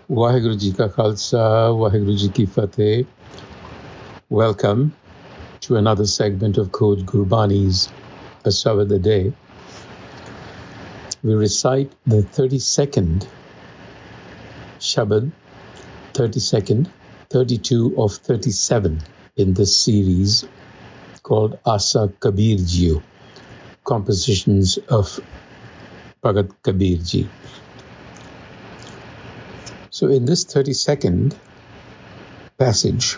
Waheguru Ji Ka Khalsa, Waheguru Ji Ki Fateh. Welcome to another segment of Coach Gurbani's a-sabad-a-day. We recite the 32nd Shabad, 32nd, 32 of 37 in this series called Asa Kabir Ji, compositions of Bhagat Kabir Ji. So in this 32nd passage,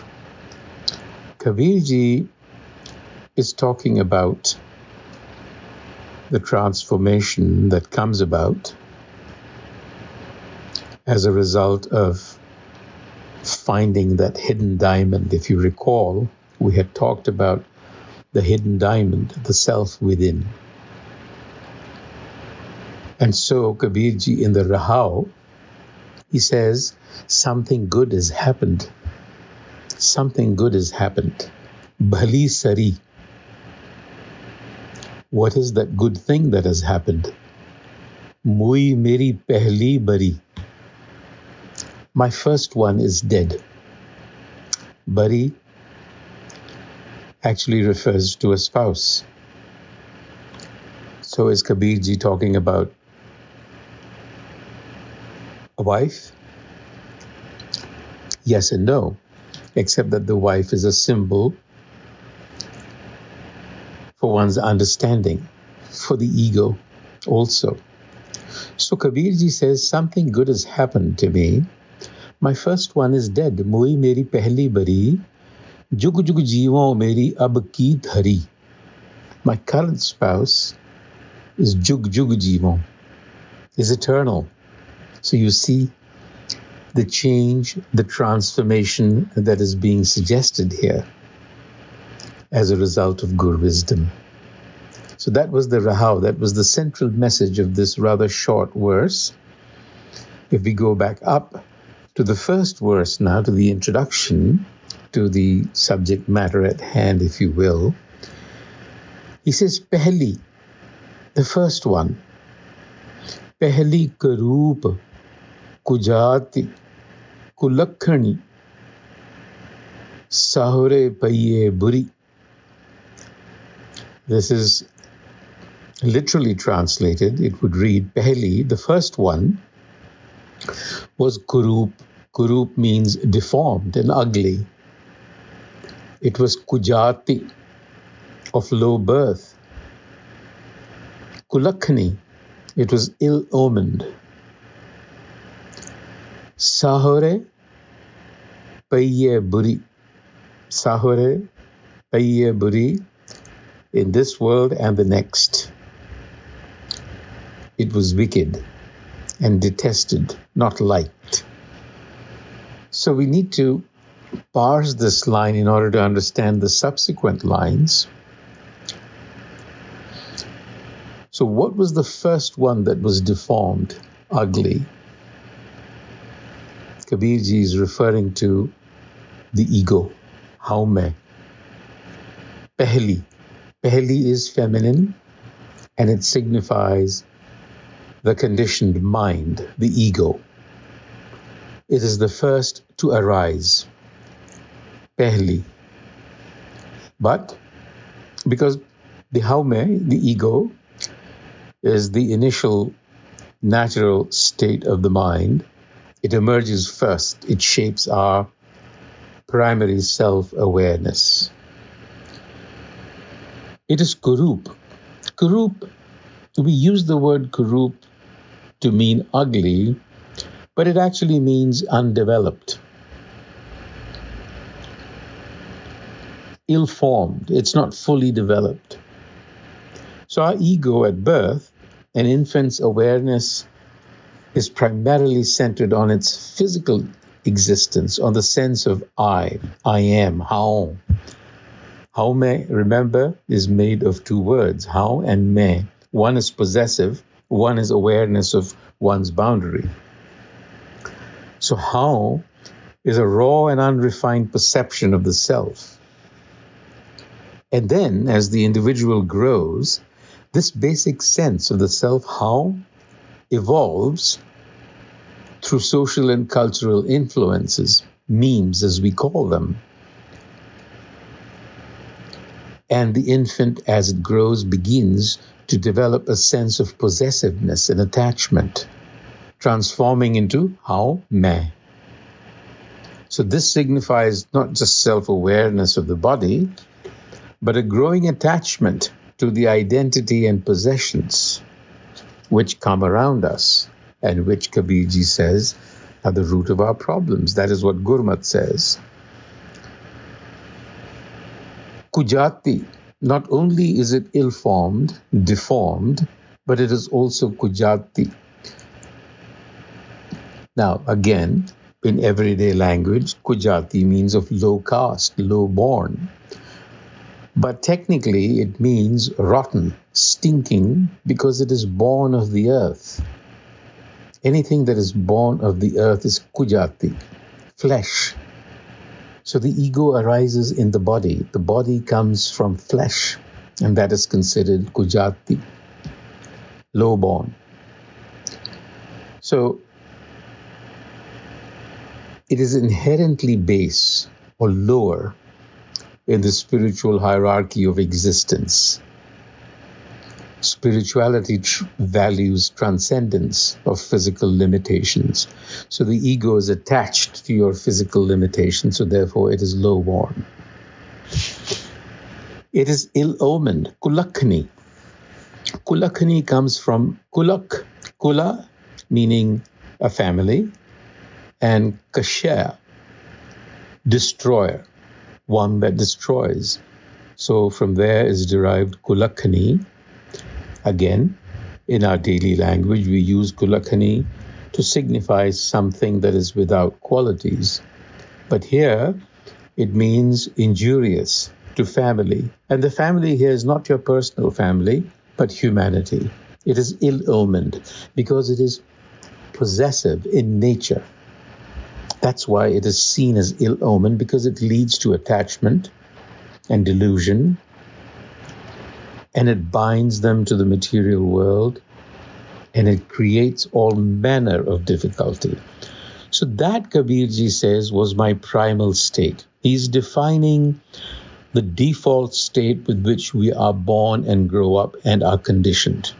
Kabir Ji is talking about the transformation that comes about as a result of finding that hidden diamond. If you recall, we had talked about the hidden diamond, the self within. And so Kabir Ji in the Rahao, he says, something good has happened. Something good has happened. Bhali sari. What is that good thing that has happened? Mui meri pehli bari. My first one is dead. Bari actually refers to a spouse. So is Kabir Ji talking about a wife? Yes and no, except that the wife is a symbol for one's understanding, for the ego also. So Kabir Ji says, something good has happened to me. My first one is dead. Mui meri pehli bari, jug jug jeevo meri ab ki dhari. My current spouse is jug jug jeevo, is eternal. So you see the change, the transformation that is being suggested here as a result of Gur wisdom. So that was the Rahao, that was the central message of this rather short verse. If we go back up to the first verse now, to the introduction, to the subject matter at hand, if you will, he says, Pahili, the first one, Pahili Karup Kujat Kulakhani, Sahore Paye Buri. This is literally translated. It would read, Pahili, the first one, was Kurup. Kurup means deformed and ugly. It was Kujati, of low birth. Kulakhani, it was ill-omened. Sahore Paye Buri. Sahore Paye Buri, in this world and the next. It was wicked and detested, not liked. So we need to parse this line in order to understand the subsequent lines. So what was the first one that was deformed, ugly? Kabir Ji is referring to the ego, haume. Pahili. Pahili is feminine, and it signifies the conditioned mind, the ego. It is the first to arise. Pahili. But because the haume, the ego, is the initial natural state of the mind, it emerges first. It shapes our primary self-awareness. It is Kurup. Kurup, we use the word Kurup to mean ugly, but it actually means undeveloped, ill-formed. It's not fully developed. So our ego at birth, an infant's awareness, is primarily centered on its physical existence, on the sense of I am, hao. Haume, remember, is made of two words, hao and me. One is possessive, one is awareness of one's boundary. So hao is a raw and unrefined perception of the self. And then, as the individual grows, this basic sense of the self, hao, evolves through social and cultural influences, memes as we call them. And the infant, as it grows, begins to develop a sense of possessiveness and attachment, transforming into how? Main. So this signifies not just self-awareness of the body, but a growing attachment to the identity and possessions which come around us and which Kabirji says are the root of our problems. That is what Gurmat says. Kujati, not only is it ill-formed, deformed, but it is also Kujati. Now, again, in everyday language, Kujati means of low caste, low born. But technically, it means rotten, stinking, because it is born of the earth. Anything that is born of the earth is Kujati, flesh. So the ego arises in the body. The body comes from flesh, and that is considered Kujati, low born. So it is inherently base or lower in the spiritual hierarchy of existence. Spirituality values transcendence of physical limitations. So the ego is attached to your physical limitations, so therefore it is low-born. It is ill-omened, Kulakhani. Kulakhani comes from kulak, kula meaning a family, and kashya, destroyer, one that destroys. So from there is derived Kulakhani. Again, in our daily language, we use Kulakhani to signify something that is without qualities. But here, it means injurious to family. And the family here is not your personal family, but humanity. It is ill-omened because it is possessive in nature. That's why it is seen as ill-omened, because it leads to attachment and delusion, and it binds them to the material world, and it creates all manner of difficulty. So that, Kabirji says, was my primal state. He's defining the default state with which we are born and grow up and are conditioned.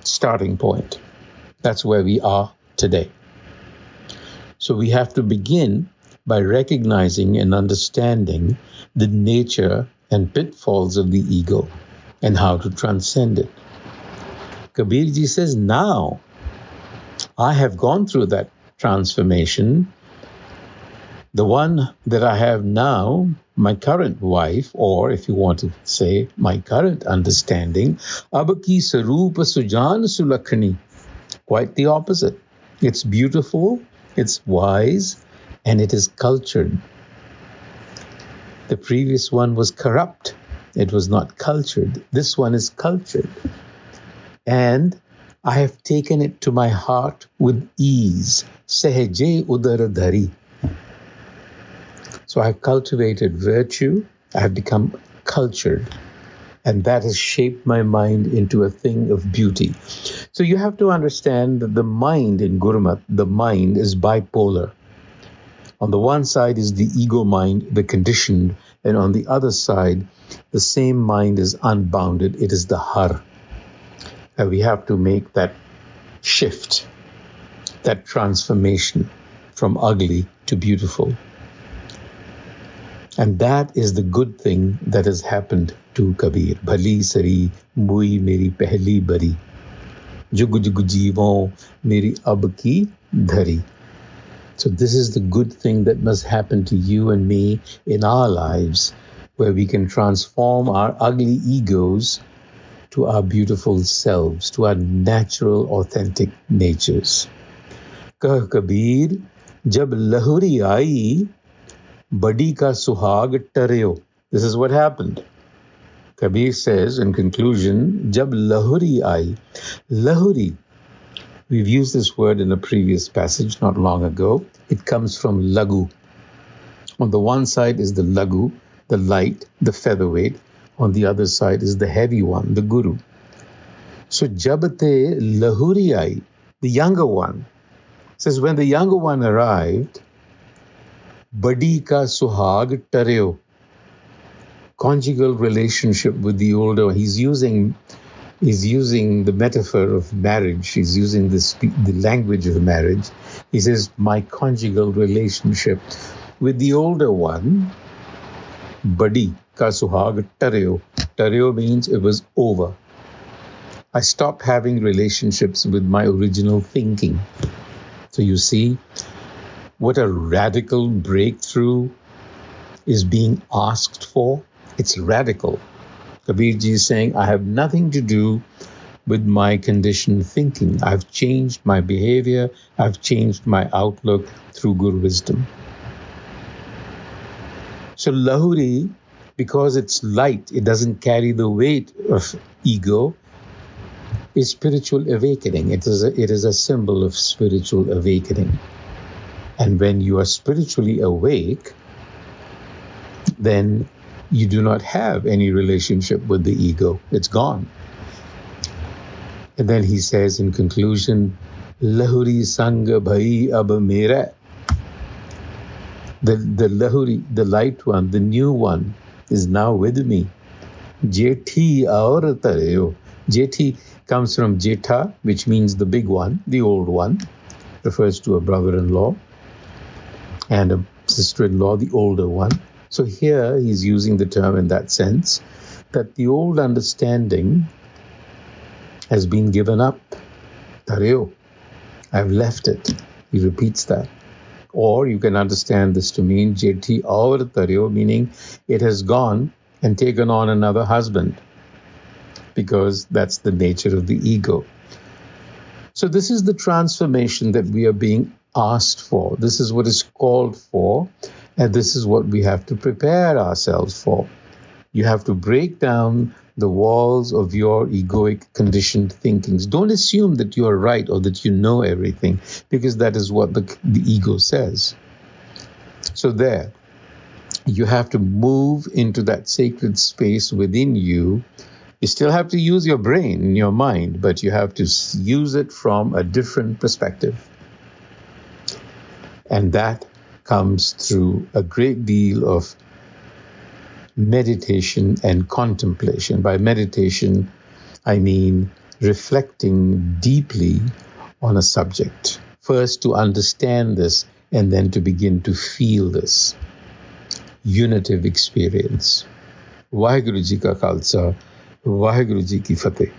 Starting point. That's where we are today. So we have to begin by recognizing and understanding the nature and pitfalls of the ego and how to transcend it. Kabirji says, now I have gone through that transformation. The one that I have now, my current wife, or if you want to say my current understanding, ab ki sarupa sujan sulakhani. Quite the opposite. It's beautiful, it's wise, and it is cultured. The previous one was corrupt. It was not cultured. This one is cultured. And I have taken it to my heart with ease. Sahaje udara dhari. So I have cultivated virtue. I have become cultured. And that has shaped my mind into a thing of beauty. So you have to understand that the mind in Gurmat, the mind is bipolar. On the one side is the ego mind, the conditioned, and on the other side, the same mind is unbounded. It is the har. And we have to make that shift, that transformation from ugly to beautiful. And that is the good thing that has happened to Kabir. Bhali sari, mui meri pehli bari. Jug jug jeevon meri ab ki dhari. So this is the good thing that must happen to you and me in our lives, where we can transform our ugly egos to our beautiful selves, to our natural, authentic natures. Kah Kabir, jab lahuri aayi, badi ka suhag tareo. This is what happened. Kabir says in conclusion, jab lahuri aayi. Lahuri, we've used this word in a previous passage not long ago. It comes from lagu. On the one side is the lagu, the light, the featherweight. On the other side is the heavy one, the guru. So jabate lahuri aayi, the younger one, says, when the younger one arrived, Badi ka suhag tareo, conjugal relationship with the older one. He's using the metaphor of marriage. He's using the language of marriage. He says, my conjugal relationship with the older one, Badi ka suhag tareo. Tareo means it was over. I stopped having relationships with my original thinking. So you see what a radical breakthrough is being asked for. It's radical. Kabirji is saying, I have nothing to do with my conditioned thinking. I've changed my behavior. I've changed my outlook through Guru wisdom. So Lahuri, because it's light, it doesn't carry the weight of ego, is spiritual awakening. It is a symbol of spiritual awakening. And when you are spiritually awake, then you do not have any relationship with the ego. It's gone. And then he says in conclusion, Lahuri Sangha Bhai Ab Mera. The Lahuri, the light one, the new one, is now with me. Jethi aur tareo. Jethi comes from Jetha, which means the big one, the old one, refers to a brother-in-law, and a sister-in-law, the older one. So here he's using the term in that sense, that the old understanding has been given up. Tareo, I've left it. He repeats that. Or you can understand this to mean Jethi aur tareo, meaning it has gone and taken on another husband, because that's the nature of the ego. So this is the transformation that we are being asked for. This is what is called for, and this is what we have to prepare ourselves for. You have to break down the walls of your egoic conditioned thinkings. Don't assume that you are right or that you know everything, because that is what the ego says. So there, you have to move into that sacred space within you. You still have to use your brain and your mind, but you have to use it from a different perspective. And that comes through a great deal of meditation and contemplation. By meditation, I mean reflecting deeply on a subject. First to understand this, and then to begin to feel this. Unitive experience. Vaheguru Ji ka Khalsa, Vaheguru Ji ki Fateh.